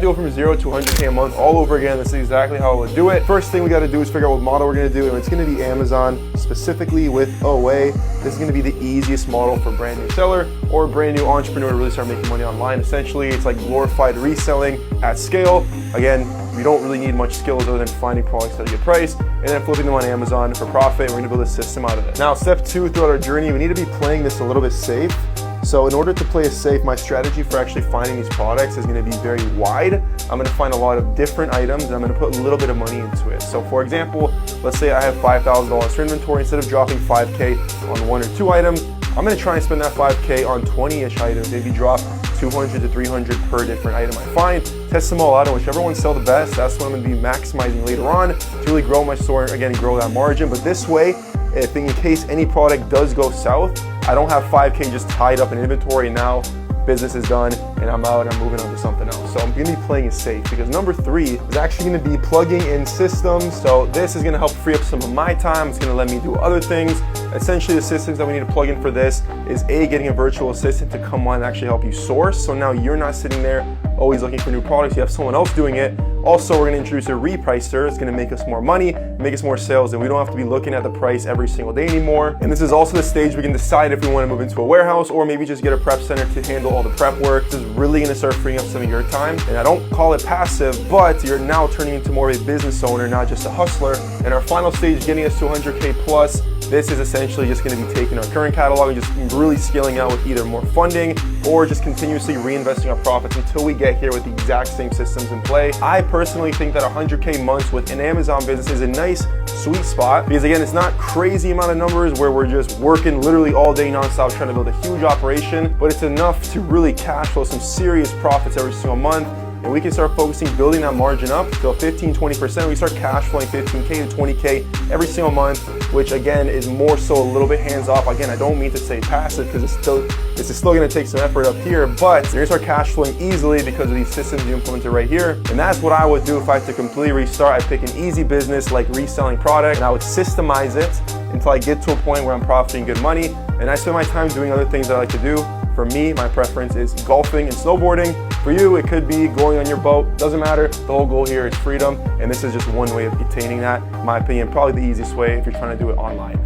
to go from 0 to 100K a month all over again. This is exactly how I would do it. First thing we got to do is figure out what model we're going to do, and it's going to be Amazon, specifically with OA. This is going to be the easiest model for a brand new seller or a brand new entrepreneur to really start making money online. Essentially, it's like glorified reselling at scale. Again, we don't really need much skills other than finding products at a good price and then flipping them on Amazon for profit. We're going to build a system out of it. Now, step 2 throughout our journey, we need to be playing this a little bit safe. So in order to play it safe, my strategy for actually finding these products is going to be very wide. I'm going to find a lot of different items and I'm going to put a little bit of money into it. So for example, let's say I have $5,000 for inventory. Instead of dropping 5K on 1 or 2 items, I'm going to try and spend that 5K on 20-ish items, maybe drop 200 to 300 per different item I find. Test them all out, and whichever ones sell the best, that's what I'm going to be maximizing later on to really grow my store, again, grow that margin. But this way, if in case any product does go south, I don't have 5K just tied up in inventory and now business is done and I'm out and I'm moving on to something else. So I'm going to be playing it safe because number 3 is actually going to be plugging in systems. So this is going to help free up some of my time. It's going to let me do other things. Essentially, the systems that we need to plug in for this is getting a virtual assistant to come on and actually help you source. So now you're not sitting there always looking for new products. You have someone else doing it. Also, we're going to introduce a repricer. It's going to make us more money, make us more sales, and we don't have to be looking at the price every single day anymore. And this is also the stage we can decide if we want to move into a warehouse or maybe just get a prep center to handle all the prep work. This is really going to start freeing up some of your time. And I don't call it passive, but you're now turning into more of a business owner, not just a hustler. And our final stage, getting us to 100K plus, this is essentially just going to be taking our current catalog and just really scaling out with either more funding or just continuously reinvesting our profits until we get here with the exact same systems in play. I personally think that 100K months with an Amazon business is a nice sweet spot because again, it's not crazy amount of numbers where we're just working literally all day nonstop trying to build a huge operation, but it's enough to really cash flow some serious profits every single month. And we can start focusing, building that margin up to 15-20%. We start cash flowing 15K to 20K every single month, which again is more so a little bit hands off. Again, I don't mean to say passive because this is still going to take some effort up here, but you're going to start cash flowing easily because of these systems you implemented right here. And that's what I would do if I had to completely restart. I'd pick an easy business like reselling product and I would systemize it until I get to a point where I'm profiting good money. And I spend my time doing other things that I like to do. For me, my preference is golfing and snowboarding. For you, it could be going on your boat. Doesn't matter. The whole goal here is freedom. And this is just one way of attaining that. In my opinion, probably the easiest way if you're trying to do it online.